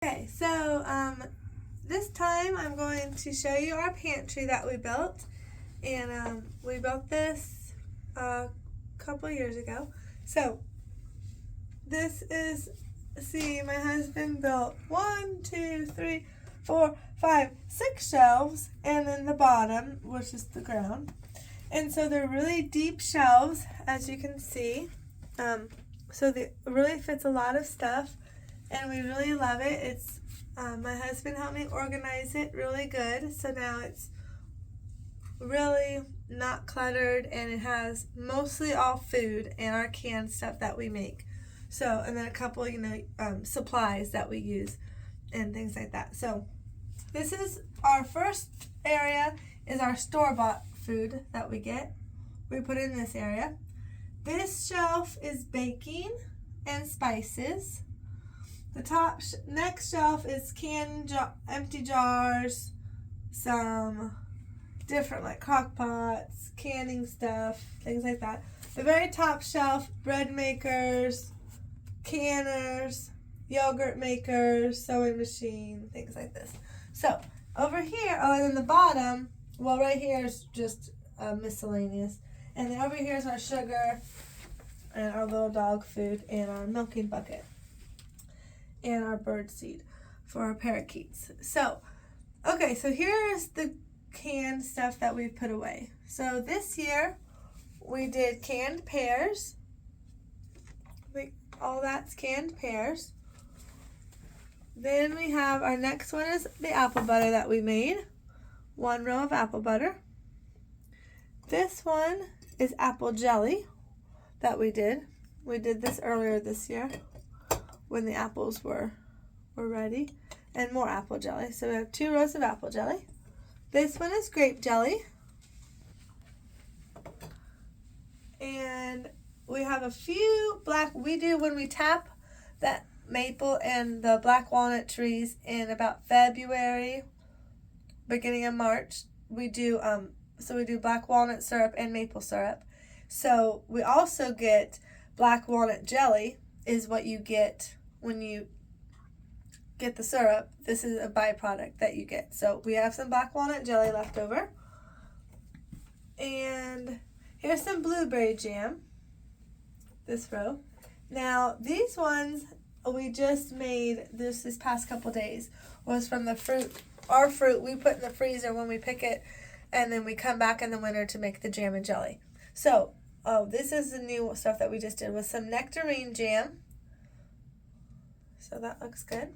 Okay, so this time I'm going to show you our pantry that we built, and we built this a couple years ago. So this is, see, my husband built 1, 2, 3, 4, 5, 6 shelves, and then the bottom, which is the ground. And so they're really deep shelves, as you can see. So it really fits a lot of stuff, and we really love it. It's my husband helped me organize it really good, so now it's really not cluttered, and it has mostly all food and our canned stuff that we make. So, and then a couple, supplies that we use and things like that. So, this is our first area is our store-bought food that we get. We put in this area. This shelf is baking and spices. The next shelf is empty jars, some different like crock pots, canning stuff, things like that. The very top shelf, bread makers, canners, yogurt makers, sewing machine, things like this. So over here, and then the bottom, well, right here is just miscellaneous. And then over here is our sugar and our little dog food and our milking bucket and our bird seed for our parakeets. So, okay, so here's the canned stuff that we've put away. So this year we did canned pears. All that's canned pears. Then we have our next one is the apple butter that we made. 1 row of apple butter. This one is apple jelly that we did. We did this earlier this year when the apples were ready. And more apple jelly. So we have 2 rows of apple jelly. This one is grape jelly. And we have a few we do when we tap that maple and the black walnut trees in about February, beginning of March. We do we do black walnut syrup and maple syrup. So we also get black walnut jelly is what you get when you get the syrup. This is a byproduct that you get. So we have some black walnut jelly left over. And here's some blueberry jam. This row. Now these ones we just made this past couple days was from the fruit. Our fruit we put in the freezer when we pick it, and then we come back in the winter to make the jam and jelly. So this is the new stuff that we just did with some nectarine jam. So that looks good.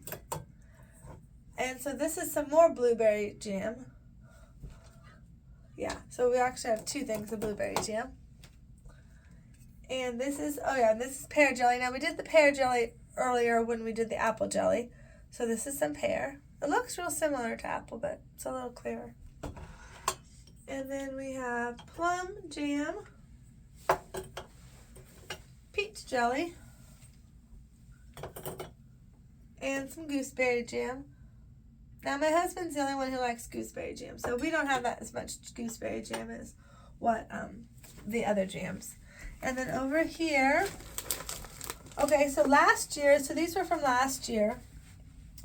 And so this is some more blueberry jam. Yeah, so we actually have 2 things of blueberry jam. And this is, this is pear jelly. Now we did the pear jelly earlier when we did the apple jelly. So this is some pear. It looks real similar to apple, but it's a little clearer. And then we have plum jam, peach jelly, and some gooseberry jam. Now my husband's the only one who likes gooseberry jam, so we don't have that as much gooseberry jam as what the other jams. And then over here, okay, so last year, so these were from last year,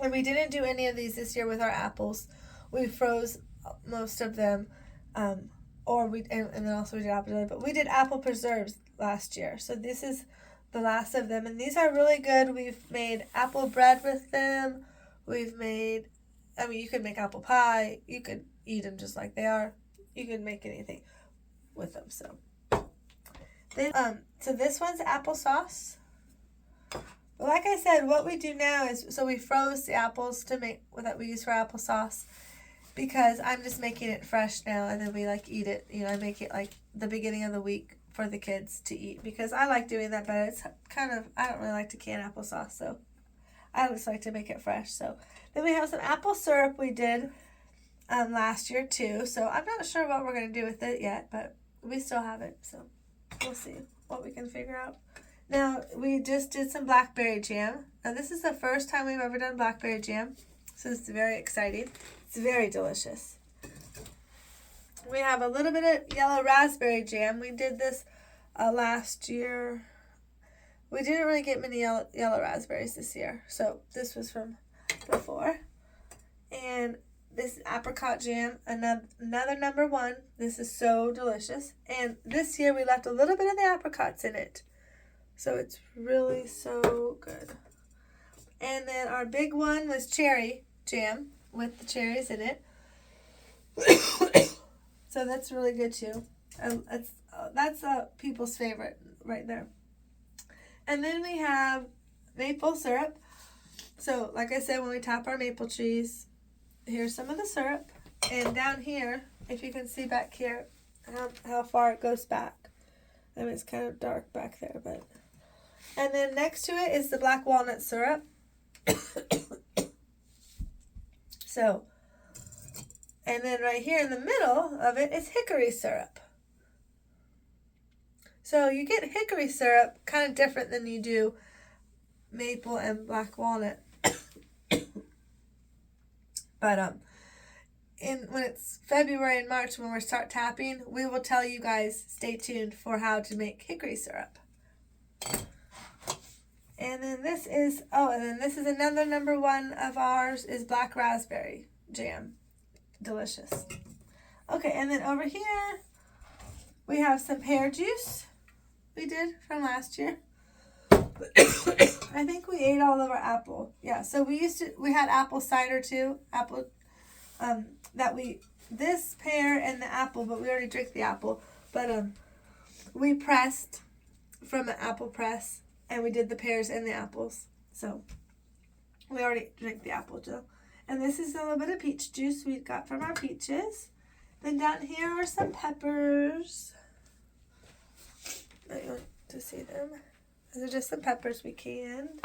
and we didn't do any of these this year with our apples. We froze most of them, and then also we did apple jelly, but we did apple preserves last year. So this is the last of them, and these are really good. We've made apple bread with them. We've made, you could make apple pie. You could eat them just like they are. You could make anything with them. So this one's applesauce. Like I said, what we do now is, so we froze the apples to make that we use for applesauce, because I'm just making it fresh now, and then we eat it. I make it the beginning of the week for the kids to eat, because I like doing that better. It's I don't really like to can applesauce, so I just like to make it fresh. So then we have some apple syrup we did last year too. So I'm not sure what we're going to do with it yet, but we still have it. So we'll see what we can figure out. Now we just did some blackberry jam. Now this is the first time we've ever done blackberry jam, so it's very exciting. It's very delicious. We have a little bit of yellow raspberry jam. We did this last year. We didn't really get many yellow raspberries this year, so this was from before. And this is apricot jam, another number 1. This is so delicious. And this year we left a little bit of the apricots in it. So it's really so good. And then our big one was cherry jam with the cherries in it. So that's really good too. That's people's favorite right there. And then we have maple syrup. So like I said, when we top our maple trees, here's some of the syrup. And down here, if you can see back here, how far it goes back. I mean, it's kind of dark back there, but. And then next to it is the black walnut syrup. So, and then right here in the middle of it is hickory syrup. So you get hickory syrup kind of different than you do maple and black walnut. But when it's February and March, when we start tapping, we will tell you guys, stay tuned for how to make hickory syrup. And then this is another number 1 of ours is black raspberry jam. Delicious. Okay, and then over here we have some pear juice we did from last year. I think we ate all of our apple. Yeah, so we had apple cider too. This pear and the apple, but we already drank the apple. But we pressed from an apple press. And we did the pears and the apples. So, we already drank the apple, Jill. And this is a little bit of peach juice we got from our peaches. Then down here are some peppers. I want to see them. These are just some peppers we canned.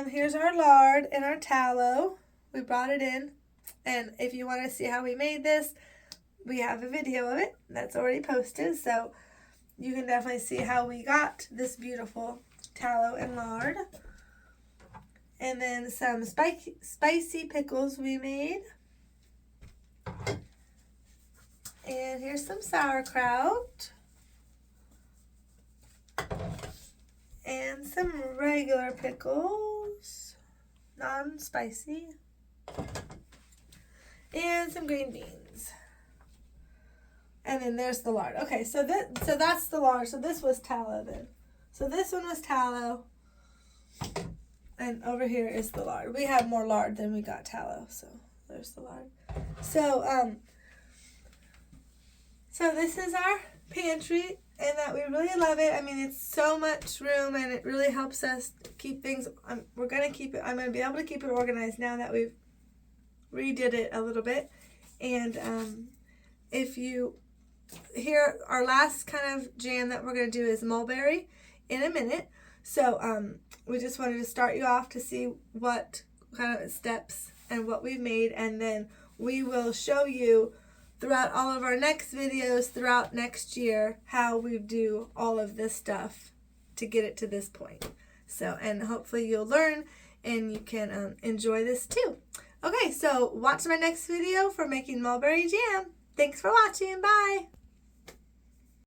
Here's our lard and our tallow. We brought it in. And if you want to see how we made this, we have a video of it that's already posted. So, you can definitely see how we got this beautiful tallow and lard. And then some spicy pickles we made. And here's some sauerkraut. And some regular pickles. Non-spicy. And some green beans. And then there's the lard. Okay, so that's the lard. So this was tallow then. So this one was tallow. And over here is the lard. We have more lard than we got tallow. So there's the lard. So this is our pantry. And that we really love it. I mean, it's so much room and it really helps us keep things. We're going to keep it. I'm going to be able to keep it organized now that we've redid it a little bit. And if you... Here, our last kind of jam that we're going to do is mulberry in a minute. So, we just wanted to start you off to see what kind of steps and what we've made. And then we will show you throughout all of our next videos throughout next year how we do all of this stuff to get it to this point. So, and hopefully you'll learn and you can enjoy this too. Okay, so watch my next video for making mulberry jam. Thanks for watching. Bye.